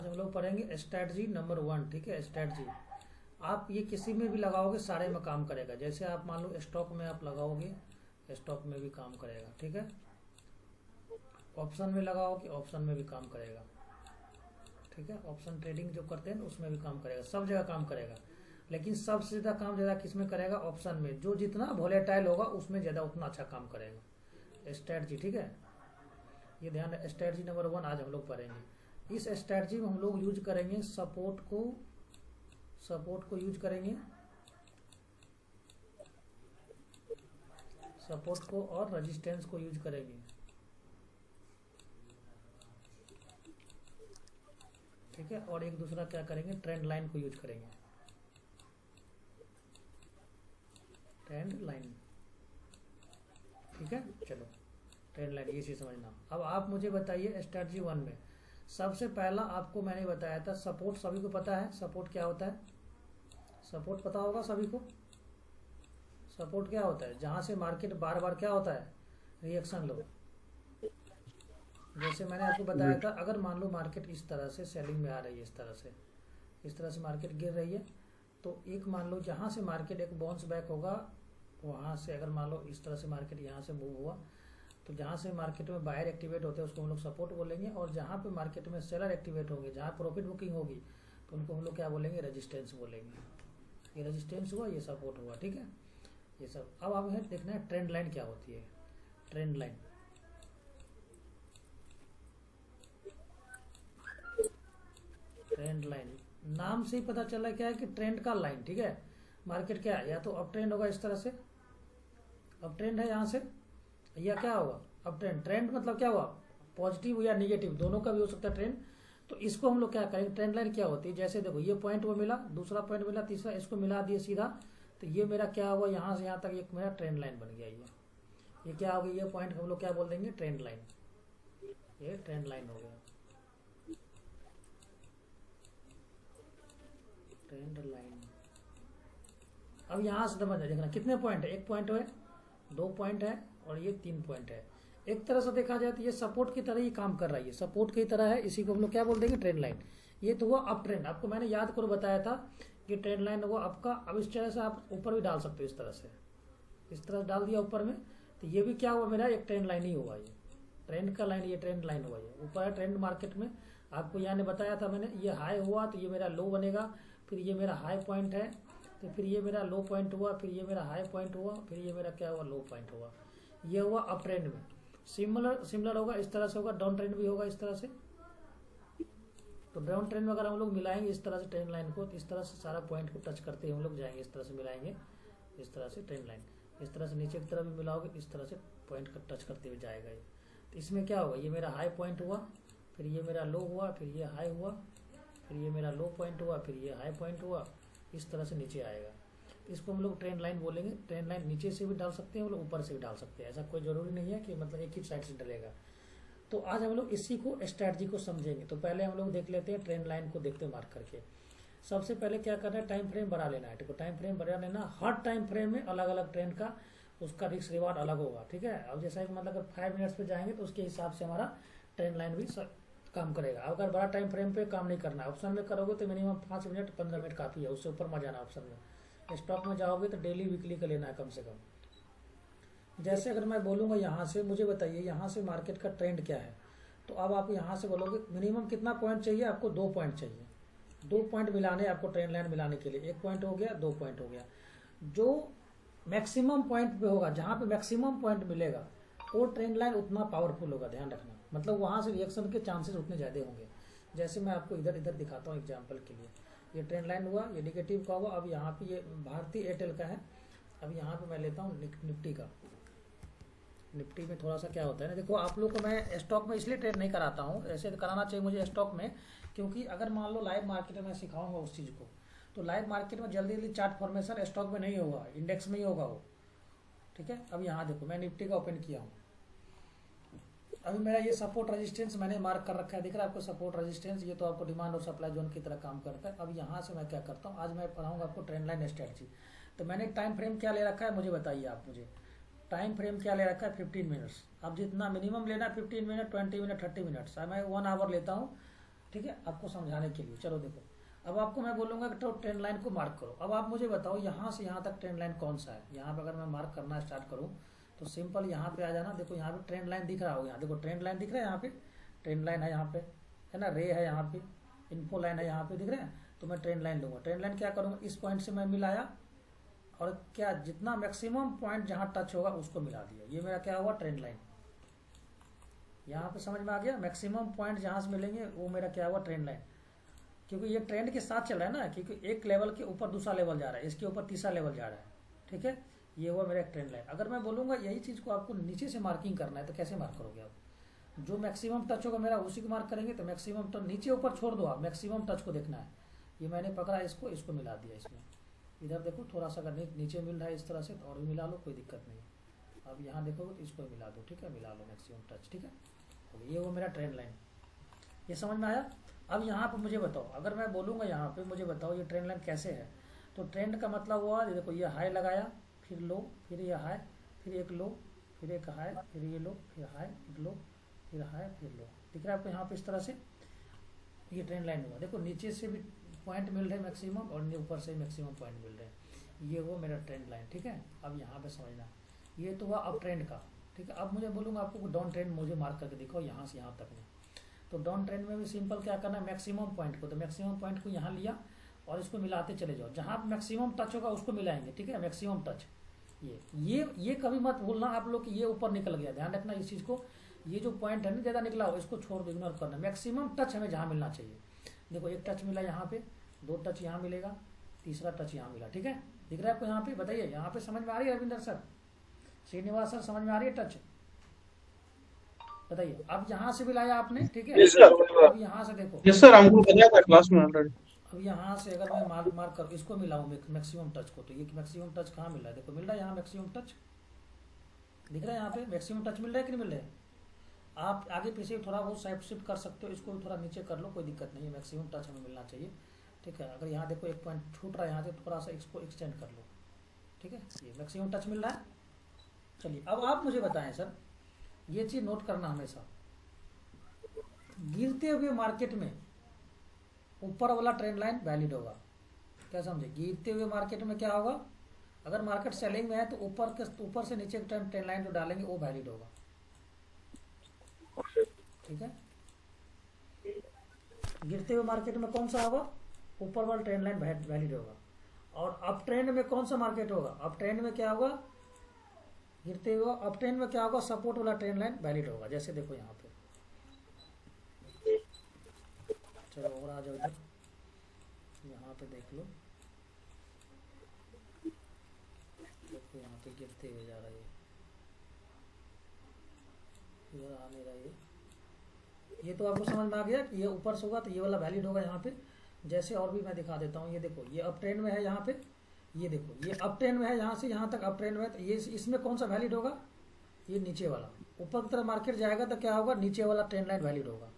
आज हम लोग पढ़ेंगे स्ट्रैटेजी नंबर 1। ठीक है, स्ट्रैटेजी आप ये किसी में भी लगाओगे सारे में काम करेगा। जैसे आप मान लो स्टॉक में आप लगाओगे, स्टॉक में भी काम करेगा। ठीक है, ऑप्शन में लगाओगे, ऑप्शन में भी काम करेगा। ठीक है, ऑप्शन ट्रेडिंग जो करते हैं उसमें भी काम करेगा, सब जगह काम करेगा। लेकिन सबसे ज्यादा काम ज्यादा किस में करेगा? ऑप्शन में। जो जितना वोलेटाइल होगा उसमें ज्यादा उतना अच्छा काम करेगा स्ट्रैटेजी। ठीक है, ये ध्यान, स्ट्रैटेजी नंबर 1 आज हम लोग पढ़ेंगे। इस स्ट्रैटेजी में हम लोग यूज करेंगे सपोर्ट को यूज करेंगे, सपोर्ट को और रेजिस्टेंस को यूज करेंगे। ठीक है, और एक दूसरा क्या करेंगे? ट्रेंड लाइन को यूज करेंगे, ट्रेंड लाइन। ठीक है, चलो ट्रेंड लाइन ये चीज समझना। अब आप मुझे बताइए स्ट्रैटेजी 1 में सबसे पहला आपको मैंने बताया था सपोर्ट। सभी को पता है सपोर्ट क्या होता है? सपोर्ट पता होगा सभी को। सपोर्ट क्या होता है? जहां से मार्केट बार बार क्या होता है? रिएक्शन लो। जैसे मैंने आपको बताया था, अगर मान लो मार्केट इस तरह से सेलिंग में आ रही है, इस तरह से मार्केट गिर रही है, तो एक मान लो जहां से मार्केट एक बाउंस बैक होगा, वहां से अगर मान लो इस तरह से मार्केट यहाँ से मूव हुआ, तो जहां से मार्केट में बायर एक्टिवेट होते हैं उसको हम लोग सपोर्ट बोलेंगे, और जहां पे मार्केट में सेलर एक्टिवेट होंगे, जहां प्रॉफिट बुकिंग होगी, तो उनको हम लोग क्या बोलेंगे? रेजिस्टेंस बोलेंगे। ये रेजिस्टेंस हुआ, ये सपोर्ट हुआ। ठीक है, ये सब। अब हमें देखना है ट्रेंड लाइन क्या होती है। ट्रेंड लाइन, ट्रेंड लाइन नाम से ही पता चला क्या है कि ट्रेंड का लाइन। ठीक है, मार्केट क्या है? या तो अप ट्रेंड होगा इस तरह से, अप ट्रेंड है यहाँ से, या क्या होगा? Up trend. ट्रेंड मतलब क्या हुआ? पॉजिटिव या निगेटिव, दोनों का भी हो सकता है ट्रेंड। तो इसको हम लोग क्या करेंगे? ट्रेंड लाइन क्या होती है? जैसे देखो ये पॉइंट वो मिला, दूसरा पॉइंट मिला, तीसरा, इसको मिला दिए सीधा, तो ये मेरा क्या हुआ? यहाँ से यहाँ तक एक मेरा ट्रेंड लाइन बन गया। ये क्या हो गया? ये पॉइंट हम लोग क्या बोल देंगे? Trend line. ये ट्रेंड लाइन हो गया, ट्रेंड लाइन। अब यहां से समझ देखना कितने पॉइंट है? एक पॉइंट है, 2 पॉइंट है, और ये 3 पॉइंट है। एक तरह से देखा जाए तो ये सपोर्ट की तरह ही काम कर रहा है, ये सपोर्ट की तरह है। इसी को हम लोग क्या बोल देंगे? Trend line. ये तो हुआ अप ट्रेंड। आपको मैंने याद करो बताया था कि ट्रेंड लाइन हुआ आपका। अब इस तरह से आप ऊपर भी डाल सकते हो, इस तरह से, इस तरह से डाल दिया ऊपर में, तो ये भी क्या हुआ? मेरा एक ट्रेंड लाइन ही हुआ। ये ट्रेंड का लाइन, ये ट्रेंड लाइन हुआ। ये ऊपर है ट्रेंड मार्केट में, आपको यहाँ ने बताया था मैंने, ये हाई हुआ तो ये मेरा लो बनेगा, फिर ये मेरा हाई पॉइंट है, तो फिर ये मेरा लो पॉइंट हुआ, फिर ये मेरा हाई पॉइंट हुआ, फिर ये मेरा क्या हुआ? लो पॉइंट हुआ। ये हुआ अप ट्रेंड में। सिमिलर होगा, इस तरह से होगा। डाउन ट्रेंड भी होगा इस तरह से। तो डाउन ट्रेंड में अगर हम लोग मिलाएंगे इस तरह से ट्रेंड लाइन को, तो इस तरह से सारा पॉइंट को टच करते हम लोग जाएंगे, इस तरह से मिलाएंगे, इस तरह से ट्रेंड लाइन। इस तरह से नीचे की तरफ भी मिलाओगे, इस तरह से पॉइंट का टच करते हुए जाएगा ये। तो इसमें क्या होगा? ये मेरा हाई पॉइंट हुआ, फिर ये मेरा लो हुआ, फिर ये हाई हुआ, फिर ये मेरा लो पॉइंट हुआ, फिर ये हाई पॉइंट हुआ, इस तरह से नीचे आएगा। तो इसको हम लोग ट्रेंड लाइन बोलेंगे। ट्रेंड लाइन नीचे से भी डाल सकते हैं, हम लोग ऊपर से भी डाल सकते हैं, ऐसा कोई जरूरी नहीं है कि मतलब एक ही साइड से डलेगा। तो आज हम लोग इसी को स्ट्रैटेजी को समझेंगे। तो पहले हम लोग देख लेते हैं ट्रेंड लाइन को, देखते हैं मार्क करके। सबसे पहले क्या करना है? टाइम फ्रेम बढ़ा लेना है। ठीक है, टाइम फ्रेम बढ़ा लेना। हर टाइम फ्रेम में अलग अलग ट्रेंड का उसका रिस्क रिवार्ड अलग होगा। ठीक है, अब जैसा कि मतलब अगर 5 मिनट्स पे जाएंगे तो उसके हिसाब से हमारा ट्रेंड लाइन भी काम करेगा। अगर बड़ा टाइम फ्रेम पे काम नहीं करना है, ऑप्शन में करोगे तो मिनिमम 5 मिनट 15 मिनट काफी है, उससे ऊपर मत जाना ऑप्शन में। स्टॉक में जाओगे तो डेली वीकली का लेना है कम से कम। जैसे अगर मैं बोलूंगा यहाँ से, मुझे बताइए यहाँ से मार्केट का ट्रेंड क्या है, तो अब आप यहाँ से बोलोगे मिनिमम कितना पॉइंट चाहिए आपको? 2 पॉइंट चाहिए। 2 पॉइंट मिलाने आपको ट्रेंड लाइन मिलाने के लिए। 1 पॉइंट हो गया, 2 पॉइंट हो गया। जो मैक्सिमम पॉइंट पे होगा, जहां पे मैक्सिमम पॉइंट मिलेगा, वो ट्रेंड लाइन उतना पावरफुल होगा, ध्यान रखना। मतलब वहां से रिएक्शन के चांसेस उतने ज्यादा होंगे। जैसे मैं आपको इधर इधर दिखाता हूँ एग्जांपल के लिए। ये ट्रेंड लाइन हुआ, ये निगेटिव का हुआ। अब यहाँ पे ये भारतीय एयरटेल का है। अब यहाँ पे मैं लेता हूँ निफ्टी का। निफ्टी में थोड़ा सा क्या होता है ना, देखो आप लोग को मैं स्टॉक में इसलिए ट्रेड नहीं कराता हूँ, ऐसे कराना चाहिए मुझे स्टॉक में, क्योंकि अगर मान लो लाइव मार्केट में सिखाऊंगा उस चीज को, तो लाइव मार्केट में जल्दी जल्दी चार्ट फॉर्मेशन स्टॉक में नहीं होगा, इंडेक्स में ही होगा वो। ठीक है, अब यहाँ देखो मैं निफ्टी का ओपन किया हूँ। अभी मेरा ये सपोर्ट रेजिस्टेंस मैंने मार्क कर रखा है, दिख रहा है आपको? सपोर्ट रेजिस्टेंस, ये तो आपको डिमांड और सप्लाई जोन की तरह काम करता है। अब यहाँ से मैं क्या करता हूँ, आज मैं पढ़ाऊंगा आपको ट्रेंड लाइन स्ट्रेटजी। तो मैंने टाइम फ्रेम क्या ले रखा है मुझे बताइए आप। मुझे टाइम फ्रेम क्या ले रखा है? 15 मिनट्स। अब जितना मिनिमम लेना है 15 मिनट, 20 मिनट, 30 मिनट, मैं 1 आवर लेता हूँ। ठीक है, आपको समझाने के लिए। चलो देखो, अब आपको मैं बोलूंगा कि तो ट्रेंड लाइन को मार्क करो। अब आप मुझे बताओ यहाँ से यहाँ तक ट्रेंड लाइन कौन सा है। यहाँ पे अगर मैं मार्क करना स्टार्ट करूँ तो सिंपल यहाँ पे आ जाना। देखो यहाँ पे ट्रेंड लाइन दिख रहा होगा, यहाँ देखो ट्रेंड लाइन दिख रहा है, यहाँ पे ट्रेंड लाइन है, यहाँ पे है ना, रे है, यहाँ पे इन्फो लाइन है, यहाँ पे दिख रहे हैं। तो मैं ट्रेंड लाइन लूंगा। ट्रेंड लाइन क्या करूँगा, इस पॉइंट से मैं मिलाया और क्या जितना मैक्सिमम पॉइंट जहाँ टच होगा उसको मिला दिया। ये मेरा क्या हुआ, ट्रेंड लाइन। यहाँ पे समझ में आ गया, मैक्सिमम पॉइंट जहाँ से मिलेंगे वो मेरा क्या हुआ, ट्रेंड लाइन। क्योंकि ये ट्रेंड के साथ चल रहा है ना, क्योंकि एक लेवल के ऊपर दूसरा लेवल जा रहा है, इसके ऊपर तीसरा लेवल जा रहा है। ठीक है, ये हुआ मेरा एक ट्रेंड लाइन। अगर मैं बोलूँगा यही चीज़ को आपको नीचे से मार्किंग करना है तो कैसे मार्क करोगे आप? जो मैक्सिमम टच होगा मेरा उसी को मार्क करेंगे। तो मैक्सिमम टच नीचे ऊपर छोड़ दो, आप मैक्सिमम टच को देखना है। ये मैंने पकड़ा, इसको मिला दिया इसमें। इधर देखो थोड़ा सा अगर नीचे मिल रहा है इस तरह से तो और भी मिला लो, कोई दिक्कत नहीं। अब यहाँ देखोगे तो इसको मिला दो, ठीक है, मिला लो मैक्सिमम टच। ठीक है, ये वो मेरा ट्रेंड लाइन। ये समझ में आया? अब यहाँ पे मुझे बताओ, अगर मैं बोलूँगा यहाँ पे मुझे बताओ ये ट्रेंड लाइन कैसे है, तो ट्रेंड का मतलब हुआ देखो ये हाई लगाया, फिर लो, फिर ये हाई, फिर एक लो, फिर एक हाई, फिर ये लो, फिर हाई, फिर लो, फिर हाई, फिर लो। दिख रहा है आपको यहाँ पे इस तरह से ये ट्रेंड लाइन हुआ। देखो नीचे से भी पॉइंट मिल रहे हैं मैक्सिमम और ऊपर से मैक्सिमम पॉइंट मिल रहे हैं। ये वो मेरा ट्रेंड लाइन। ठीक है, अब यहाँ पे समझना, ये तो हुआ अप ट्रेंड का। ठीक है, अब मुझे बोलूँगा आपको डाउन ट्रेंड मुझे मार्क करके दिखाओ यहाँ से यहाँ तक में। तो डाउन ट्रेंड में भी सिंपल क्या करना है, मैक्सिमम पॉइंट को, तो मैक्सिमम पॉइंट को यहाँ लिया और इसको मिलाते चले जाओ। जहाँ मैक्सिमम टच होगा उसको मिलाएंगे। ठीक है, मैक्सिमम टच। ये कभी मत भूलना आप लोग कि ये ऊपर निकल गया, ध्यान रखना इस चीज़ को। ये जो पॉइंट है ना ज़्यादा निकला हो इसको छोड़ दो, इग्नोर करना। मैक्सिमम टच हमें जहाँ मिलना चाहिए। देखो एक टच मिला यहाँ पे, दो टच यहाँ मिलेगा, तीसरा टच यहाँ मिला। ठीक है, दिख रहा है आपको यहाँ पे? बताइए यहाँ पे समझ में आ रही है रविंदर सर, श्रीनिवास सर, समझ में आ रही है टच? बताइए। अब यहाँ से भी लाया आपने, ठीक है, अब यहाँ से देखो। यस सर, हमको बताया था क्लास में ऑलरेडी। अब यहाँ से अगर मैं मार्क कर इसको मिलाऊं मैक्सिमम टच को, तो ये मैक्सिमम टच कहाँ मिल रहा है? देखो मिल रहा है यहाँ मैक्सिमम टच, दिख रहा है यहाँ पे मैक्सिमम टच मिल रहा है कि नहीं मिल रहा है? आप आगे पीछे थोड़ा बहुत साइड शिफ्ट कर सकते हो, इसको भी थोड़ा नीचे कर लो, कोई दिक्कत नहीं है। मैक्सिमम टच हमें मिलना चाहिए। ठीक है, अगर यहाँ देखो एक पॉइंट छूट रहा है यहाँ से, थोड़ा सा इसको एक्सटेंड कर लो। ठीक है, ये मैक्सिमम टच मिल रहा है। चलिए अब आप मुझे बताएं सर, ये चीज़ नोट करना हमेशा, गिरते हुए मार्केट में ऊपर वाला ट्रेंड लाइन वैलिड होगा। क्या समझे? गिरते हुए मार्केट में क्या होगा, अगर मार्केट सेलिंग में है तो ऊपर से नीचे ट्रेंड लाइन जो डालेंगे वो वैलिड होगा। ठीक है, गिरते हुए मार्केट में कौन सा होगा, ऊपर वाला ट्रेंड लाइन वैलिड होगा। और अप ट्रेंड में कौन सा मार्केट होगा, अप ट्रेंड में क्या होगा, गिरते हुए अप ट्रेंड में क्या होगा, सपोर्ट वाला ट्रेंड लाइन वैलिड होगा। जैसे देखो यहाँ पे, चलो और आ जाओ इधर, यहाँ पे देख लो, देखो यहाँ पे गिरते हुए जा रहा है, इधर आ नहीं रहा ये तो आपको समझ में आ गया कि ये ऊपर से होगा तो ये वाला वैलिड होगा यहाँ पे। जैसे और भी मैं दिखा देता हूँ, ये देखो ये अप ट्रेंड में है यहाँ पे, ये देखो ये अप ट्रेंड में है, यहाँ से यहाँ तक अप ट्रेंड में है, तो ये इसमें कौन सा वैलिड होगा, ये नीचे वाला। ऊपर की तरफ मार्केट जाएगा तो क्या होगा, नीचे वाला ट्रेंड लाइन वैलिड होगा।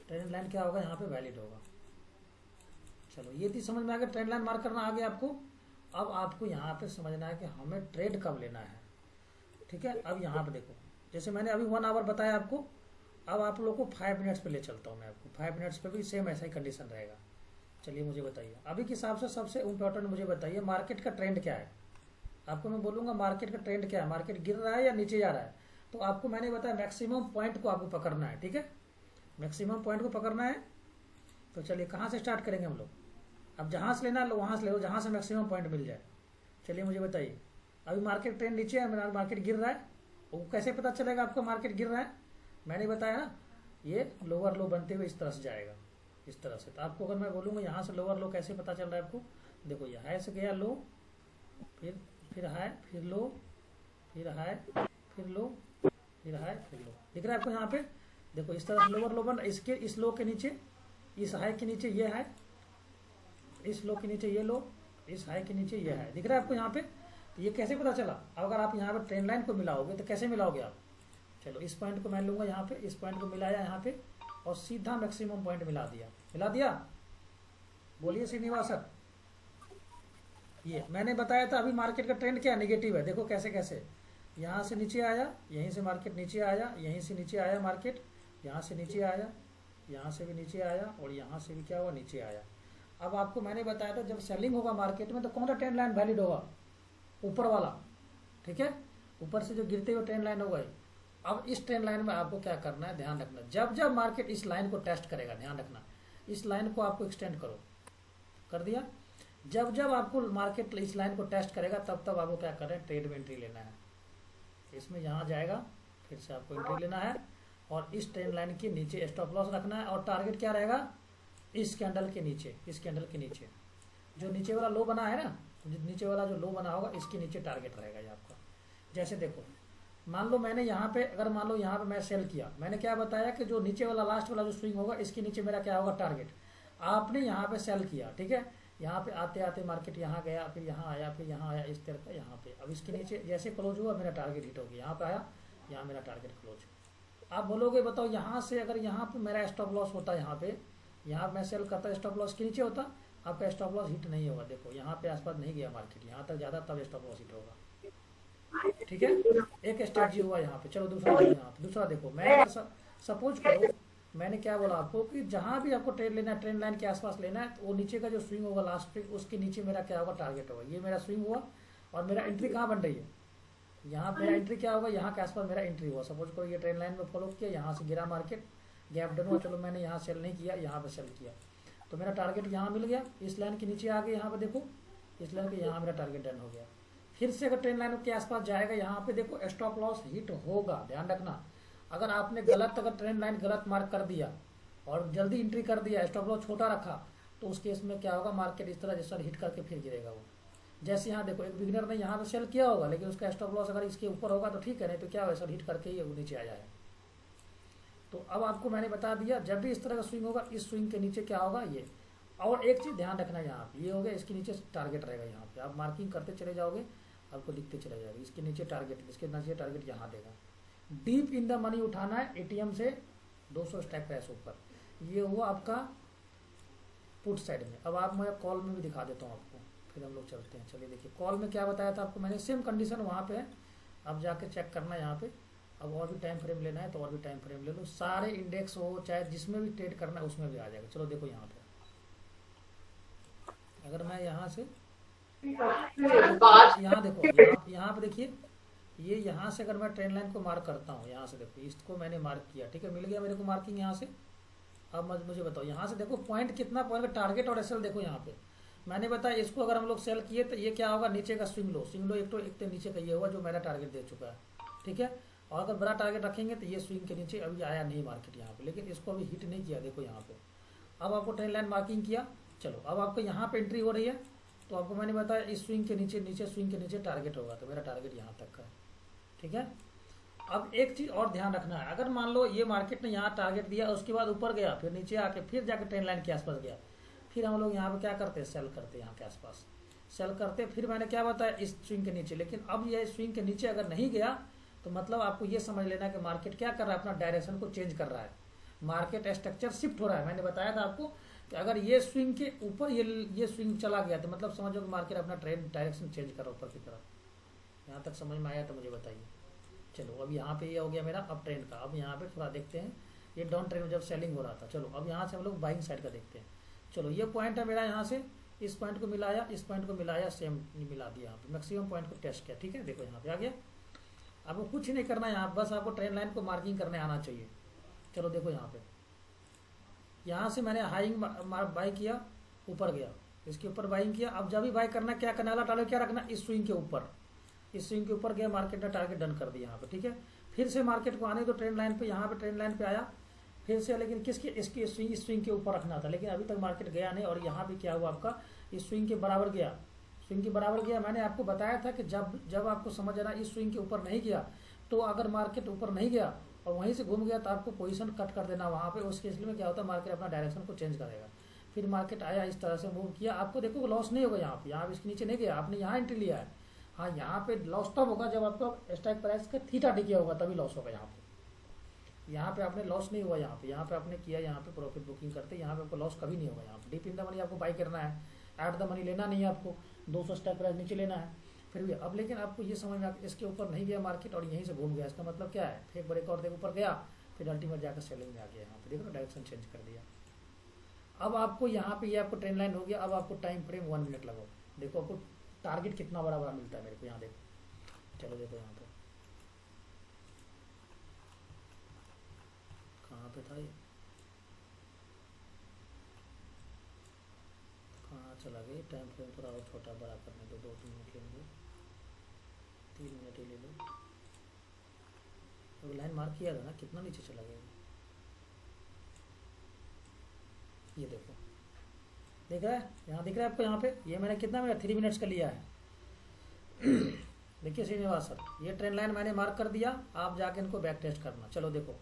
ट्रेंड लाइन क्या होगा, यहाँ पे वैलिड होगा। चलो ये चीज समझ में आ गया, ट्रेंड लाइन मार्क करना आ गया आपको। अब आपको यहाँ पे समझना है कि हमें ट्रेड कब लेना है। ठीक है, अब यहाँ पे देखो, जैसे मैंने अभी 1 आवर बताया आपको, अब आप लोग को 5 मिनट्स पे ले चलता हूँ मैं आपको। 5 मिनट्स पे भी सेम ऐसा ही कंडीशन रहेगा। चलिए मुझे बताइए अभी के हिसाब से सबसे इम्पोर्टेंट मुझे बताइए, मार्केट का ट्रेंड क्या है। आपको मैं बोलूँगा मार्केट का ट्रेंड क्या है, मार्केट गिर रहा है या नीचे जा रहा है। तो आपको मैंने बताया मैक्सिमम पॉइंट को आपको पकड़ना है। ठीक है, मैक्सिमम पॉइंट को पकड़ना है। तो चलिए कहाँ से स्टार्ट करेंगे हम लोग, अब जहाँ से लेना लो वहाँ से ले लो, जहाँ से मैक्सिमम पॉइंट मिल जाए। चलिए मुझे बताइए, अभी मार्केट ट्रेंड नीचे है, मार्केट गिर रहा है, वो कैसे पता चलेगा आपको मार्केट गिर रहा है? मैंने बताया ना, ये लोअर लो बनते हुए इस तरह से जाएगा, इस तरह से। तो आपको अगर मैं बोलूँगा यहाँ से लोअर लो कैसे पता चल रहा है आपको, देखो ये हाई से गया लो, फिर हाई, फिर लो, फिर हाई, फिर लो, फिर हाई, फिर लो। दिख रहा है आपको यहाँ पे? देखो इस तरह से लोअर लो बन, इसके इस लो के नीचे, इस हाई के नीचे ये हाई, इस लो के नीचे ये लो, इस हाई के नीचे ये हाई। दिख रहा है आपको यहाँ पे? तो ये कैसे पता चला? अगर आप यहाँ पे ट्रेंड लाइन को मिलाओगे तो कैसे मिलाओगे आप? चलो इस पॉइंट को मैं लूँगा यहाँ पे, इस पॉइंट को मिलाया यहाँ पे और सीधा मैक्सिमम पॉइंट मिला दिया। मिला दिया? बोलिए श्रीनिवास सर। ये मैंने बताया था अभी मार्केट का ट्रेंड क्या नेगेटिव है। देखो कैसे कैसे यहाँ से नीचे आया, यहीं से मार्केट नीचे आया, यहीं से नीचे आया मार्केट, यहाँ से नीचे आया, यहाँ से भी नीचे आया और यहाँ से भी क्या हुआ, नीचे आया। अब आपको मैंने बताया था जब सेलिंग होगा मार्केट में तो कौन सा ट्रेंड लाइन वैलिड होगा, ऊपर वाला, ठीक है, ऊपर से जो गिरते हुए ट्रेंड लाइन होगा। अब इस ट्रेंड लाइन में आपको क्या करना है, ध्यान रखना, जब जब मार्केट इस लाइन को टेस्ट करेगा, ध्यान रखना, इस लाइन को आपको एक्सटेंड करो, कर दिया। जब जब आपको मार्केट इस लाइन को टेस्ट करेगा तब तब आपको क्या करना है, ट्रेड में एंट्री लेना है। इसमें यहाँ जाएगा, फिर से आपको एंट्री लेना है और इस ट्रेंड लाइन के नीचे स्टॉप लॉस रखना है। और टारगेट क्या रहेगा, इस कैंडल के नीचे, इस कैंडल के नीचे जो नीचे वाला लो बना है ना, नीचे वाला जो लो बना होगा इसके नीचे टारगेट रहेगा ये आपका। जैसे देखो, मान लो मैंने यहाँ पे, अगर मान लो यहाँ पे मैं सेल किया, मैंने क्या बताया कि जो नीचे वाला लास्ट वाला जो स्विंग होगा इसके नीचे मेरा क्या होगा, टारगेट। आपने यहाँ पे सेल किया, ठीक है, यहाँ पे आते आते मार्केट यहाँ गया, फिर यहाँ आया, फिर यहाँ आया, इस तरह का यहाँ पे। अब इसके नीचे जैसे क्लोज हुआ मेरा टारगेट हिट हो गया, यहाँ पे आया, यहाँ मेरा टारगेट क्लोज। आप बोलोगे बताओ यहाँ से अगर यहाँ पे मेरा स्टॉप लॉस होता, यहाँ मैं सेल करता, स्टॉप लॉस के नीचे होता, आपका स्टॉप लॉस हिट नहीं होगा। देखो यहाँ पे आसपास नहीं गया मार्केट, यहाँ तक ज्यादा, तब स्टॉप लॉस हिट होगा, ठीक है। एक स्ट्रेटजी हुआ यहाँ पे। चलो दूसरा देखो, यहाँ पे दूसरा देखो, मैं सपोज करो मैंने क्या बोला आपको कि जहां भी आपको ट्रेड लेना है, ट्रेंड लाइन के आसपास लेना है, तो वो नीचे का जो स्विंग होगा लास्ट पे, उसके नीचे मेरा क्या होगा, टारगेट होगा। ये मेरा स्विंग हुआ और मेरा एंट्री कहाँ बन रही है, यहाँ मेरा एंट्री क्या होगा, यहाँ के आसपास मेरा एंट्री हुआ। सपोज करो ये ट्रेंड लाइन में फॉलो किया, यहाँ से गिरा मार्केट, गैप डन हुआ, चलो मैंने यहाँ सेल नहीं किया, यहाँ पे सेल किया, तो मेरा टारगेट यहाँ मिल गया। इस लाइन के नीचे आ गए, यहाँ पे देखो, इस लाइन के यहाँ मेरा टारगेट डन हो गया। फिर से अगर ट्रेंड लाइन के आसपास जाएगा, यहाँ पे देखो स्टॉप लॉस हिट होगा, ध्यान रखना। अगर आपने गलत, अगर ट्रेंड लाइन गलत मार्क कर दिया और जल्दी एंट्री कर दिया, स्टॉप लॉस छोटा रखा, तो उस केस में क्या होगा, मार्केट इस तरह जैसा हिट करके फिर गिरेगा वो। जैसे यहाँ देखो, एक बिगिनर ने यहाँ पे सेल किया होगा, लेकिन उसका स्टॉप लॉस अगर इसके ऊपर होगा तो ठीक है, नहीं तो क्या होगा, सर हिट करके ही नीचे आ जाएगा। तो अब आपको मैंने बता दिया, जब भी इस तरह का स्विंग होगा, इस स्विंग के नीचे क्या होगा, ये। और एक चीज ध्यान रखना, यहाँ पे ये हो गया, इसके नीचे टारगेट रहेगा। यहाँ पे आप मार्किंग करते चले जाओगे, आपको दिखते चले जाएगा, इसके नीचे टारगेट, इसके नीचे टारगेट यहाँ देगा। डीप इन द मनी उठाना है एटीएम से 200 स्टैक प्राइस ऊपर। ये हुआ आपका पुट साइड में। अब आप, मैं कॉल में भी दिखा देता हूँ आपको, फिर हम लोग चलते हैं। चलिए देखिए, कॉल में क्या बताया था आपको मैंने, सेम कंडीशन वहाँ पे है, अब जाके चेक करना है यहाँ पे। अब और भी टाइम फ्रेम लेना है तो और भी टाइम फ्रेम ले लो, सारे इंडेक्स हो चाहे जिसमें भी ट्रेड करना है उसमें भी आ जाएगा। चलो देखो यहाँ पे, अगर मैं यहाँ से यहाँ देखो, यहाँ पे देखिए, ये यहाँ से अगर मैं ट्रेंड लाइन को मार्क करता हूँ, यहाँ से देखो, इसको मैंने मार्क किया, ठीक है, मिल गया मेरे को मार्किंग यहाँ से। अब मुझे बताओ यहाँ से देखो पॉइंट कितना, पॉइंट का टारगेट और एसएल देखो यहाँ पे। मैंने बताया इसको अगर हम लोग सेल किए तो ये क्या होगा, नीचे का स्विंग लो एक तो नीचे का ये हुआ जो मेरा टारगेट दे चुका है, ठीक है। और अगर बड़ा टारगेट रखेंगे तो ये स्विंग के नीचे अभी आया नहीं मार्केट यहाँ पे, लेकिन इसको अभी हिट नहीं किया, देखो यहाँ पे। अब आपको ट्रेंड लाइन मार्किंग किया, चलो अब आपको यहाँ पे एंट्री हो रही है, तो आपको मैंने बताया इस स्विंग के नीचे स्विंग के नीचे टारगेट होगा, तो मेरा टारगेट यहाँ तक का है, ठीक है। अब एक चीज और ध्यान रखना है, अगर मान लो ये मार्केट ने यहाँ टारगेट दिया, उसके बाद ऊपर गया, फिर नीचे आके फिर जाके ट्रेंड लाइन के आसपास गया, फिर हम लोग यहाँ पे क्या करते हैं, सेल करते हैं, यहाँ के आसपास सेल करते। फिर मैंने क्या बताया, इस स्विंग के नीचे। लेकिन अब ये स्विंग के नीचे अगर नहीं गया तो मतलब आपको ये समझ लेना कि मार्केट क्या कर रहा है, अपना डायरेक्शन को चेंज कर रहा है, मार्केट स्ट्रक्चर शिफ्ट हो रहा है। मैंने बताया था आपको कि अगर ये स्विंग के ऊपर ये स्विंग चला गया तो मतलब समझो कि मार्केट अपना ट्रेंड डायरेक्शन चेंज कर रहा है ऊपर की तरफ। यहाँ तक समझ में आया तो मुझे बताइए। चलो अब यहाँ पे ये हो गया मेरा अप ट्रेंड का। अब यहाँ पे थोड़ा देखते हैं, ये डाउन ट्रेंड में जब सेलिंग हो रहा था। चलो अब यहाँ से हम लोग बाइंग साइड का देखते हैं। चलो ये पॉइंट है मेरा, यहाँ से इस पॉइंट को मिलाया, इस पॉइंट को मिलाया, सेम मिला दिया, यहाँ पे मैक्सिमम पॉइंट को टेस्ट किया, ठीक है। देखो यहाँ पे आ गया, आपको कुछ नहीं करना है यहाँ, बस आपको ट्रेंड लाइन को मार्किंग करने आना चाहिए। चलो देखो यहाँ पे, यहाँ से मैंने हाइंग बाई किया, ऊपर गया, इसके ऊपर बाइंग किया। अब जब भी बाई करना क्या करना, वाला टारगेट क्या रखना, इस स्विंग के ऊपर, इस स्विंग के ऊपर गया, मार्केट ने टारगेट डन कर दिया यहाँ पे, ठीक है। फिर से मार्केट को आने दो ट्रेंड लाइन पे, यहाँ पे ट्रेंड लाइन पे आया फिर से, लेकिन किसके, इसके स्विंग के ऊपर रखना था, लेकिन अभी तक मार्केट गया नहीं। और यहाँ भी क्या हुआ आपका, इस स्विंग के बराबर गया, स्विंग के बराबर गया। मैंने आपको बताया था कि जब आपको समझ आना इस स्विंग के ऊपर नहीं गया, तो अगर मार्केट ऊपर नहीं गया और वहीं से घूम गया तो आपको पोजीशन कट कर देना वहाँ पे। उस केस में क्या होता है, मार्केट अपना डायरेक्शन को चेंज करेगा। फिर मार्केट आया, इस तरह से मूव किया, आपको देखो लॉस नहीं होगा यहाँ पे, यहाँ इसके नीचे नहीं गया, आपने यहाँ एंट्री लिया है। हाँ, यहाँ पे लॉस तब होगा जब आपका स्ट्राइक प्राइस का थीटा टिकिया होगा, तभी लॉस होगा यहाँ पे। यहाँ पे आपने लॉस नहीं हुआ, यहाँ पे आपने किया, यहाँ पे प्रॉफिट बुकिंग करते, यहाँ पे आपको लॉस कभी नहीं होगा। यहाँ पे डीप इन द मनी आपको बाई करना है, एट द मनी लेना नहीं है आपको, 200 स्ट्राइक प्राइस नीचे लेना है। फिर भी अब लेकिन आपको ये समझ में, इसके ऊपर नहीं गया मार्केट और यहीं से घूम गया, इसका मतलब क्या है, फिर ब्रेक और ऊपर गया, फिर अल्टीमेट जाकर सेलिंग में आ गया। यहाँ पे देखो डायरेक्शन चेंज कर दिया। अब आपको यहाँ पे ये आपको ट्रेंड लाइन हो गया। अब आपको टाइम फ्रेम 1 मिनट लगाओ। देखो आपको टारगेट कितना बड़ा बड़ा मिलता है मेरे को यहाँ देखो। चलो देखो यहाँ पे कहाँ पे था ये, कहाँ चला गया। टाइम फ्रेम थोड़ा और छोटा बड़ा करने दो, 2-3 मिनट ले लो, 3 मिनट ही ले लो। अब लाइन मार्क किया था ना, कितना नीचे चला गया ये देखो, देख रहा है यहाँ दिख रहा है आपको। यहाँ पे ये मैंने कितना मेरा 3 मिनट्स का लिया है। देखिए श्रीनिवास सर, ये ट्रेंड लाइन मैंने मार्क कर दिया। आप जाके इनको बैक टेस्ट करना। चलो देखो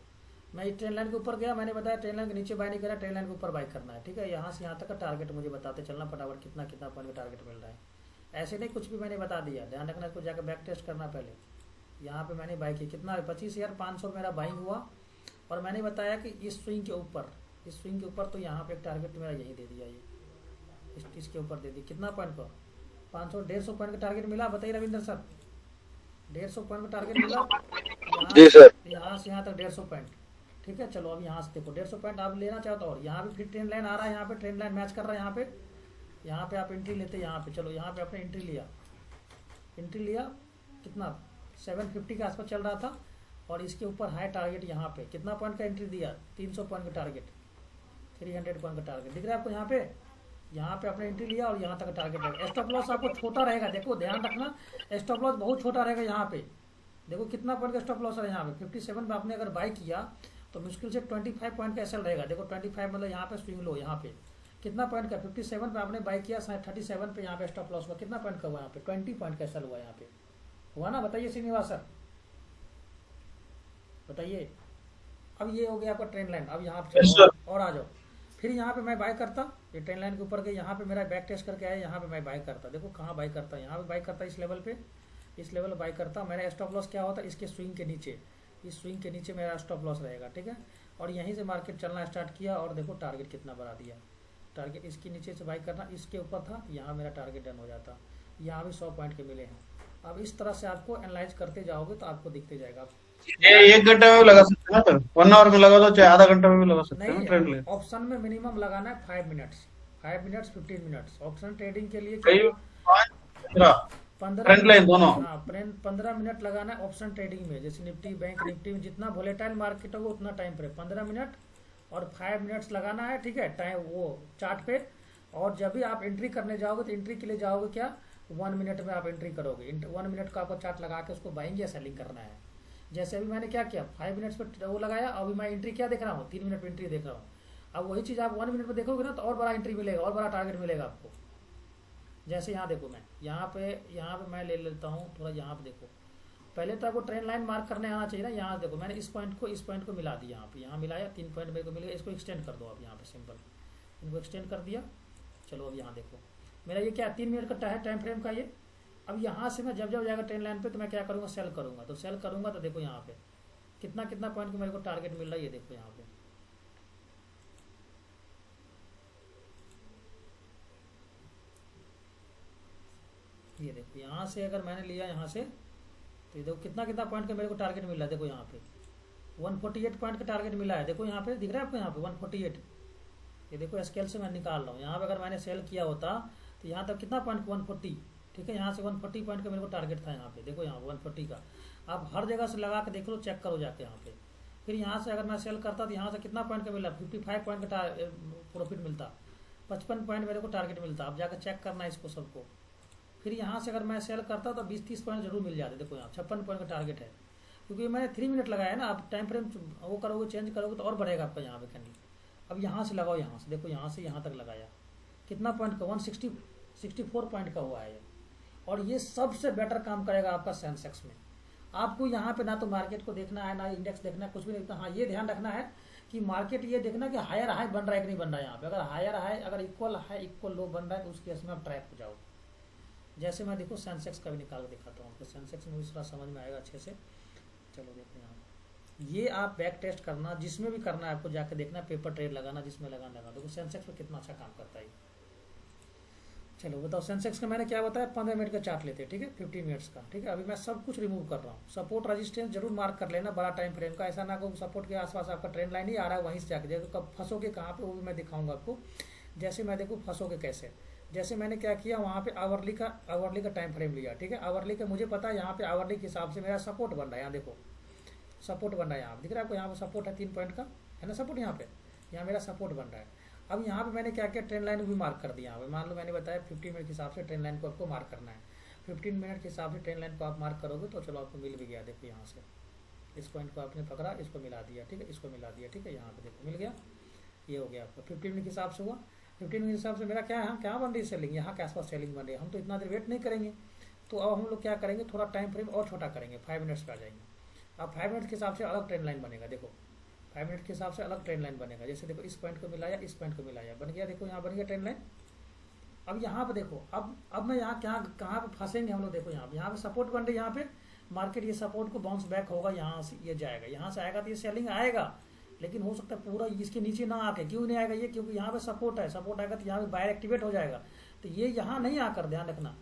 मैं इस ट्रेंड लाइन के ऊपर गया, मैंने बताया ट्रेंड लाइन के नीचे बाय नहीं करा, ट्रेंड लाइन के ऊपर बाय करना है। ठीक है, यहाँ से यहाँ तक का टारगेट मुझे बताते चलना फटाफट कितना कितना पॉइंट का टारगेट मिल रहा है। ऐसे नहीं कुछ भी मैंने बता दिया, ध्यान रखना इसको, जाकर बैक टेस्ट करना पहले। यहाँ पे मैंने बाय किया कितना 25,500 मेरा बाइंग हुआ। और मैंने बताया कि इस स्विंग के ऊपर, इस स्विंग के ऊपर तो यहाँ पे एक टारगेट मेरा यही दे दिया, ये इसके ऊपर दे दिया। कितना पॉइंट का 150 पॉइंट का टारगेट मिला, बताइए रविंद्र सर। 150 पॉइंट का टारगेट मिला जी सर। यहाँ से यहाँ तक 150 पॉइंट। ठीक है, चलो अब यहाँ से देखो 150 पॉइंट आप लेना चाहो तो, और यहाँ भी फिर ट्रेंड लाइन आ रहा है, यहाँ पे ट्रेंड लाइन मैच कर रहा है। यहाँ पे आप एंट्री लेते, यहाँ पे चलो, यहाँ पे आपने एंट्री लिया कितना 750 के आसपास चल रहा था। और इसके ऊपर हाई टारगेट यहाँ पे कितना पॉइंट का एंट्री दिया, 300 पॉइंट का टारगेट, 300 पॉइंट का टारगेट दिख रहा है आपको। यहाँ पे आपने एंट्री लिया और यहाँ तक टारगेट रहेगा। स्टॉप लॉस आपको छोटा रहेगा, देखो ध्यान रखना, स्टॉप लॉस बहुत छोटा रहेगा। यहाँ पे देखो कितना पॉइंट का स्टॉप लॉस है। यहाँ पे 57 पे आपने अगर बाय किया तो मुश्किल से 25 पॉइंट का एसएल रहेगा। देखो 25 मतलब यहाँ पे स्विंग लो, यहाँ पे कितना पॉइंट का 57 पे आपने बाय किया, 37 पे यहाँ पे स्टॉप लॉस हुआ, कितना पॉइंट का हुआ यहाँ पे 20 पॉइंट का एसएल हुआ यहाँ पे, हुआ ना। बताइए श्रीनिवास सर, बताइए। अब ये हो गया आपका ट्रेंड लाइन। अब यहाँ पे और आ जाओ। फिर यहाँ पे मैं बाय करता, ये ट्रेंड लाइन के ऊपर के यहाँ पे मेरा बैक टेस्ट करके आया, यहाँ पे मैं बाय करता। देखो कहाँ बाय करता, यहाँ पे बाय करता, इस लेवल पे, इस लेवल बाय करता। मेरा स्टॉप लॉस क्या होता है, इसके स्विंग के नीचे, इस स्विंग के नीचे मेरा स्टॉप लॉस रहेगा। ठीक है, और यहीं से मार्केट चलना स्टार्ट किया और देखो टारगेट कितना बढ़ा दिया। टारगेट इसके नीचे से बाय करना, इसके ऊपर था, यहाँ मेरा टारगेट डन हो जाता। यहाँ भी 100 पॉइंट के मिले हैं। अब इस तरह से आपको एनालाइज करते जाओगे तो आपको दिखते जाएगा। ये 1 घंटे में भी लगा सकते हैं ना सर, 1 आवर में लगा दो चाहे आधा घंटा में भी लगा सकते हैं ना ट्रेंड नहीं, लाइन। ऑप्शन में मिनिमम लगाना है 5 मिनट्स, 15 मिनट्स। ऑप्शन ट्रेडिंग के लिए कई 15 ट्रेंड लाइन दोनों। हाँ 15 मिनट लगाना है ऑप्शन ट्रेडिंग में। जैसे निफ्टी बैंक निफ्टी में जितना वोलेटाइल मार्केट होगा उतना टाइम फ्रेम 15 मिनट और 5 मिनट्स लगाना है। ठीक है, टाइम वो चार्ट पे। और जब भी आप एंट्री करने जाओगे तो एंट्री के लिए जाओगे क्या, 1 मिनट में आप एंट्री करोगे। 1 मिनट का आपको चार्ट लगा के उसको बाइंग या सेलिंग करना है। जैसे अभी मैंने क्या किया, 5 मिनट्स पे वो लगाया, अभी मैं एंट्री क्या देख रहा हूँ, 3 मिनट में एंट्री देख रहा हूँ। अब वही चीज़ आप 1 मिनट में देखोगे ना तो और बड़ा एंट्री मिलेगा, और बड़ा टारगेट मिलेगा आपको। जैसे यहाँ देखो, मैं यहाँ पे मैं ले लेता हूँ थोड़ा। यहाँ पे देखो, पहले तो आपको ट्रेंड लाइन मार्क करने आना चाहिए ना। यहाँ देखो मैंने इस पॉइंट को मिला दिया, यहाँ पे यहाँ मिलाया, 3 पॉइंट मेरे को मिल गया। इसको एक्सटेंड कर दो आप यहाँ पे, सिंपल इनको एक्सटेंड कर दिया। चलो अब यहाँ देखो मेरा ये क्या 3 मिनट का है टाइम फ्रेम का ये। अब यहाँ से मैं जब जाएगा ट्रेंड लाइन पे तो मैं क्या करूँगा, सेल करूँगा। तो सेल करूँगा तो देखो यहाँ पे कितना पॉइंट का मेरे को टारगेट मिल रहा है, ये देखो यहाँ पे। ये देखो यहाँ से अगर मैंने लिया यहाँ से तो ये देखो कितना पॉइंट का मेरे को टारगेट मिल रहा है। देखो यहाँ पे 148 पॉइंट का टारगेट मिला है। देखो यहाँ पे दिख रहा है आपको, यहाँ पे 148। ये देखो स्केल से मैं निकाल रहा हूँ। यहाँ पे अगर मैंने सेल किया होता तो यहाँ तक कितना पॉइंट 140। ठीक है, यहाँ से 140 पॉइंट का मेरे को टारगेट था यहाँ पे। देखो यहाँ 140 का आप हर जगह से लगा के देख लो, चेक करो जाके यहाँ पे। फिर यहाँ से अगर मैं सेल करता तो यहाँ से कितना पॉइंट का मिला, 55 पॉइंट का प्रॉफिट मिलता, 55 पॉइंट मेरे को टारगेट मिलता। आप जाकर चेक करना इसको सबको। फिर यहाँ से अगर मैं सेल करता तो 20-30 पॉइंट जरूर मिल जाते। देखो यहाँ 56 पॉइंट का टारगेट है, क्योंकि मैंने 3 मिनट लगाया ना। आप टाइम फ्रेम वो करोगे, चेंज करोगे तो और बढ़ेगा आपका यहाँ पे कैंडल। अब यहाँ से लगाओ, यहाँ से देखो, यहाँ से यहाँ तक लगाया, कितना पॉइंट का 164 पॉइंट का हुआ है। और ये सबसे बेटर काम करेगा आपका सेंसेक्स में। आपको यहाँ पे ना तो मार्केट को देखना है, ना इंडेक्स देखना है, कुछ भी नहीं देखना। हाँ ये ध्यान रखना है कि मार्केट ये देखना कि हायर हाई बन रहा है कि नहीं बन रहा है। यहाँ पे अगर हायर हाई अगर इक्वल हाई इक्वल लो बन रहा है तो उस केस में आप ट्रैप हो जाओ। जैसे मैं देखो सेंसेक्स का भी निकाल के दिखाता हूँ, तो सेंसेक्स में भी थोड़ा समझ में आएगा अच्छे से। चलो देखो यहाँ ये आप बैक टेस्ट करना, जिसमें भी करना है आपको जाके देखना, पेपर ट्रेड लगाना, जिसमें लगाना लगा। देखो सेंसेक्स में कितना अच्छा काम करता है। चलो बताओ, सेंसेक्स का मैंने क्या बताया, 15 मिनट का चार्ट लेते हैं, ठीक है, 15 मिनट्स का, ठीक है। अभी मैं सब कुछ रिमूव कर रहा हूँ। सपोर्ट रेजिस्टेंस जरूर मार्क कर लेना बड़ा टाइम फ्रेम का, ऐसा ना को सपोर्ट के आसपास आपका ट्रेंड लाइन ही आ रहा है, वहीं से जाके देखो कब फंसोगे कहाँ पे, वो भी मैं दिखाऊंगा आपको। जैसे मैं देखो फंसोगे कैसे, जैसे मैंने क्या किया वहाँ पे आवरली का टाइम फ्रेम लिया, ठीक है। आवरली का मुझे पता है यहाँ पे आवरली के हिसाब से मेरा सपोर्ट बन रहा है, यहाँ देखो सपोर्ट बन रहा है, यहाँ दिख रहा है आपको, यहाँ पे सपोर्ट है 3 पॉइंट का, है ना सपोर्ट, यहाँ मेरा सपोर्ट बन रहा है। अब यहाँ पे मैंने क्या किया, ट्रेंड लाइन भी मार्क कर दिया यहाँ पे। मान लो मैंने बताया 15 मिनट के हिसाब से ट्रेंड लाइन को आपको मार्क करना है। 15 मिनट के हिसाब से ट्रेंड लाइन को आप मार्क करोगे तो चलो आपको मिल भी गया, देखो यहाँ से इस पॉइंट को आपने पकड़ा, इसको मिला दिया, ठीक है, इसको मिला दिया, ठीक है, यहाँ पे देखो मिल गया, ये हो गया आपका 15 मिनट के हिसाब से हुआ। 15 मिनट के हिसाब से मेरा क्या है, क्या बन रही है सेलिंग, यहाँ के आसपास सेलिंग बन रही है। हम तो इतना देर वेट नहीं करेंगे, तो अब हम लोग क्या करेंगे, थोड़ा टाइम फ्रेम और छोटा करेंगे, 5 मिनट्स पे आ जाएंगे। अब 5 मिनट के हिसाब से अलग ट्रेंड लाइन बनेगा, देखो 5 मिनट के हिसाब से अलग ट्रेंड लाइन बनेगा। जैसे देखो इस पॉइंट को मिलाया, इस पॉइंट को मिलाया, बन गया, देखो यहाँ बन गया ट्रेंड लाइन। अब यहाँ पे देखो, अब मैं यहाँ कहाँ पे फंसेंगे हम लोग, देखो यहाँ पे सपोर्ट बन रही है, यहाँ पे मार्केट ये सपोर्ट को बाउंस बैक होगा, यहाँ से ये जाएगा, यहाँ से आएगा तो ये सेलिंग आएगा, लेकिन हो सकता है पूरा इसके नीचे ना आके। क्यों नहीं आएगा ये, क्योंकि यहाँ पे सपोर्ट है, सपोर्ट आएगा तो यहाँ पे बायर एक्टिवेट हो जाएगा, तो ये यहाँ नहीं आकर, ध्यान रखना,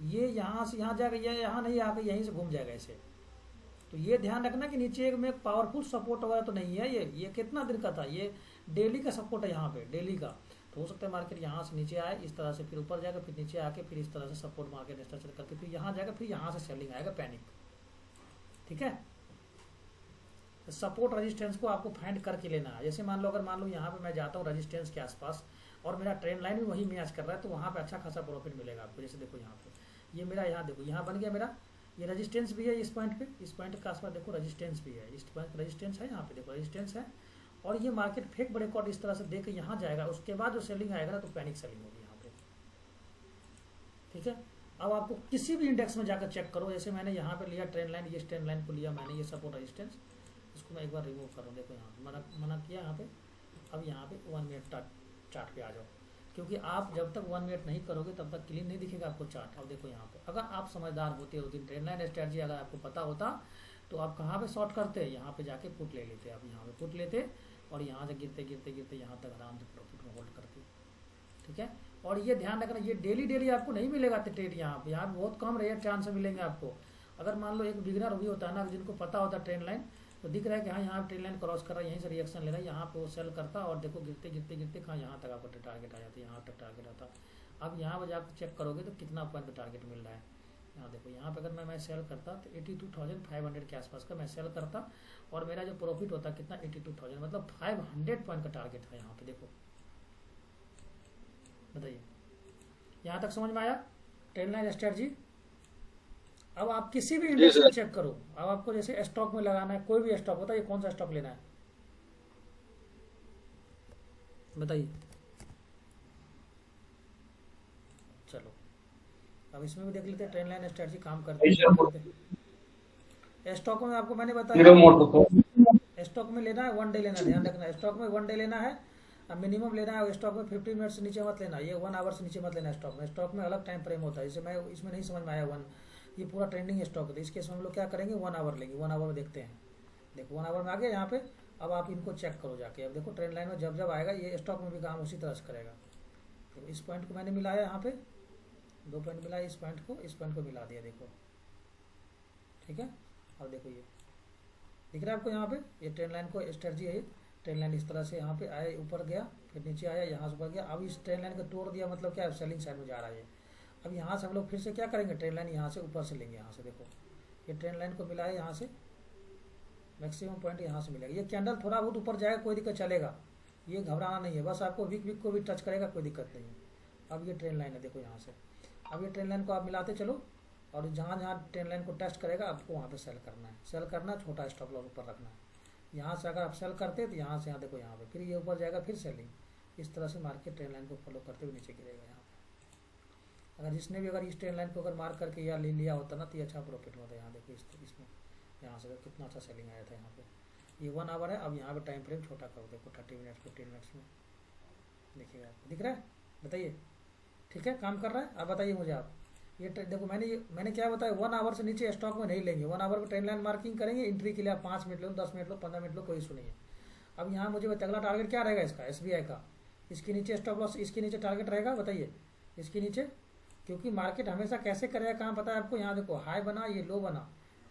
ये यहाँ से यहाँ जाएगा, ये यहाँ नहीं आकर यहीं से घूम जाएगा ऐसे। तो ये ध्यान रखना कि नीचे में पावरफुल सपोर्ट वगैरह तो नहीं है, ये कितना दिन का था, ये डेली का सपोर्ट है यहाँ पे, डेली का। तो हो सकता है मार्केट यहाँ से नीचे आए इस तरह से, फिर ऊपर जाएगा, फिर नीचे आके फिर इस तरह से सपोर्ट मार्केट स्ट्रक्चर करके फिर यहाँ जाएगा, फिर यहाँ से सेलिंग आएगा, पैनिक, ठीक है। तो सपोर्ट रेजिस्टेंस को आपको फाइंड करके लेना है। जैसे मान लो अगर मान लो यहाँ पे मैं जाता हूँ रेजिस्टेंस के आसपास और मेरा ट्रेंड लाइन भी वही मैच कर रहा है, तो वहाँ पे अच्छा खासा प्रॉफिट मिलेगा आपको। जैसे देखो यहाँ पे ये मेरा, यहाँ देखो यहाँ बन गया मेरा, ये रेजिस्टेंस भी है इस पॉइंट पे, इस पॉइंट के आसपास देखो रेजिस्टेंस भी है, इस पॉइंट रेजिस्टेंस है, यहाँ पे देखो रेजिस्टेंस है, और ये मार्केट फेक ब्रेक आउट इस तरह से देकर यहाँ जाएगा, उसके बाद जो सेलिंग आएगा ना तो पैनिक सेलिंग होगी यहाँ पे, ठीक है। अब आपको किसी भी इंडेक्स में जाकर चेक करो, जैसे मैंने यहाँ पे लिया ट्रेंड लाइन, ये ट्रेंड लाइन को लिया मैंने, ये सपोर्ट रेजिस्टेंस, इसको मैं एक बार रिमूव करूँ, देखो यहाँ पे मना किया यहाँ पे। अब यहाँ पे 1 मिनट चार्ट पे आ जाओ, क्योंकि आप जब तक 1 मिनट नहीं करोगे तब तक क्लीन नहीं दिखेगा आपको चार्ट। अब देखो यहाँ पे, अगर आप समझदार होते हो, दिन ट्रेंड लाइन स्ट्रेटजी अगर आपको पता होता तो आप कहाँ पे शॉर्ट करते, यहाँ पे जाके पुट ले लेते, आप यहाँ पे पुट लेते और यहाँ से गिरते गिरते गिरते यहाँ तक आराम से प्रॉफिट में होल्ड करते, ठीक है। और ये ध्यान रखना, ये डेली आपको नहीं मिलेगा ट्रेड, यहाँ बहुत कम रेयर चांस मिलेंगे आपको। अगर मान लो एक बिगिनर भी होता है ना, जिनको पता होता है ट्रेंड लाइन, तो दिख रहा है कि हाँ यहाँ ट्रेंड लाइन क्रॉस कर रहा है, यहीं से रिएक्शन ले रहा है, यहाँ पे वो सेल करता और देखो गिरते गिरते गिरते कहाँ यहाँ तक आपका टारगेट आ जाता है, यहाँ तक टारगेट आता। अब यहाँ पर जाकर चेक करोगे तो कितना पॉइंट का टारगेट मिल रहा है, यहाँ देखो, यहाँ पे अगर मैं सेल करता तो 82,500 के आसपास का मैं सेल करता और मेरा जो प्रॉफिट होता कितना, 82,000, मतलब 500 पॉइंट का टारगेट था यहाँ पे, देखो बताइए, यहाँ तक समझ में आया ट्रेंड लाइन स्ट्रेटजी। अब आप किसी भी इंडेक्स में चेक करो, अब आपको जैसे स्टॉक में लगाना है, कोई भी स्टॉक होता है, ये कौन सा स्टॉक लेना है बताइए, चलो अब इसमें भी देख लेते हैं ट्रेंड लाइन स्ट्रेटजी काम करते हैं। स्टॉक में आपको मैंने बताया, स्टॉक में लेना है 1 डे लेना, ध्यान रखना, स्टॉक में 1 डे लेना है, मिनिमम लेना है। स्टॉक में 50 मिनट से नीचे मत लेना, ये 1 आवर से नीचे मत लेना। स्टॉक में अलग टाइम फ्रेम होता है, इसे मैं इसमें नहीं समझ में आया, ये पूरा ट्रेंडिंग स्टॉक है, इस केस में हम लोग क्या करेंगे, 1 आवर लेंगे, 1 आवर देखते हैं, देखो 1 आवर में आ गया यहाँ पे। अब आप इनको चेक करो जाके, अब देखो ट्रेंड लाइन में जब जब आएगा ये स्टॉक में भी काम उसी तरह से करेगा। तो इस पॉइंट को मैंने मिलाया, यहाँ पे 2 पॉइंट मिलाया, इस पॉइंट को मिला दिया, देखो ठीक है। अब देखो ये दिख रहा है आपको, यहाँ पे ये ट्रेंड लाइन को स्ट्रेटजी है, ट्रेंड लाइन इस तरह से यहाँ पे आया, ऊपर गया, फिर नीचे आया, यहाँ से ऊपर गया। अब इस ट्रेंड लाइन को तोड़ दिया, मतलब क्या सेलिंग साइड में जा रहा है। अब यहाँ से हम लोग फिर से क्या करेंगे, ट्रेंड लाइन यहाँ से ऊपर से लेंगे, यहाँ से देखो ये ट्रेंड लाइन को मिलाया, यहाँ से मैक्सिमम पॉइंट यहाँ से मिलेगा। ये कैंडल थोड़ा बहुत ऊपर जाएगा, कोई दिक्कत चलेगा, ये घबराना नहीं है, बस आपको वीक को भी टच करेगा, कोई दिक्कत नहीं है। अब ये ट्रेंड लाइन है, देखो यहाँ से, अब ये ट्रेंड लाइन को आप मिलाते चलो और जहाँ जहाँ ट्रेंड लाइन को टेस्ट करेगा आपको वहाँ पे सेल करना है, छोटा स्टॉप लॉस ऊपर रखना है। यहाँ से अगर आप सेल करते तो यहाँ से यहाँ देखो, यहाँ पे फिर ये ऊपर जाएगा, फिर सेलिंग, इस तरह से मार्केट ट्रेंड लाइन को फॉलो करते हुए नीचे गिरेगा। यहाँ पे अगर जिसने भी अगर इस ट्रेंड लाइन को अगर मार्क करके या ले लिया होता ना तो ये अच्छा प्रॉफिट होता है। यहाँ देखो इसमें यहाँ से कितना अच्छा सेलिंग आया था। यहाँ पे ये 1 आवर है, अब यहाँ पे टाइम फ्रेम छोटा करो, देखो 30 मिनट 15 मिनट्स में देखिएगा, आपको दिख रहा है, बताइए ठीक है, काम कर रहा है। अब बताइए मुझे आप, ये देखो मैंने क्या बताया, 1 आवर से नीचे स्टॉक में नहीं लेंगे, 1 आवर को ट्रेंड लाइन मार्किंग करेंगे, एंट्री के लिए आप 5 minute low, 10 minute low, 15 minute low, कोई इशू नहीं है। अब यहाँ मुझे अगला टारगेट क्या रहेगा इसका, SBI का, इसके नीचे स्टॉप लॉस, इसके नीचे टारगेट रहेगा, बताइए इसके नीचे क्योंकि मार्केट हमेशा कैसे करेगा काम पता है आपको। यहाँ देखो हाई बना, ये लो बना,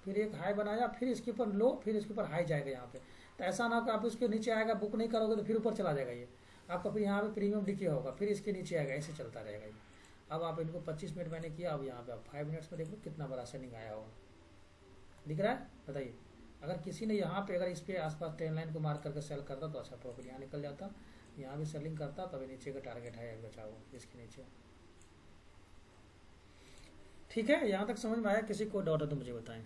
फिर एक हाई बनाया, फिर इसके ऊपर लो, फिर इसके ऊपर हाई जाएगा यहाँ पे। तो ऐसा ना हो कि आप इसके नीचे आएगा, बुक नहीं करोगे तो फिर ऊपर चला जाएगा ये आपका, फिर यहाँ पे प्रीमियम डिके होगा, फिर इसके नीचे आएगा, ऐसे चलता रहेगा ये। अब आप इनको 25 मिनट मैंने किया, अब यहाँ पे आप 5 मिनट्स में देख लो कितना बड़ा सेलिंग आया होगा, दिख रहा है? बताइए, अगर किसी ने यहाँ पे अगर इस पे आसपास ट्रेन लाइन को मार्क करके सेल करता तो अच्छा प्रॉफिट यहाँ निकल जाता, यहाँ भी सेलिंग करता, तभी नीचे का टारगेट है बचा हुआ इसके नीचे। ठीक है, यहाँ तक समझ में आया? किसी को डाउट है तो मुझे बताएं।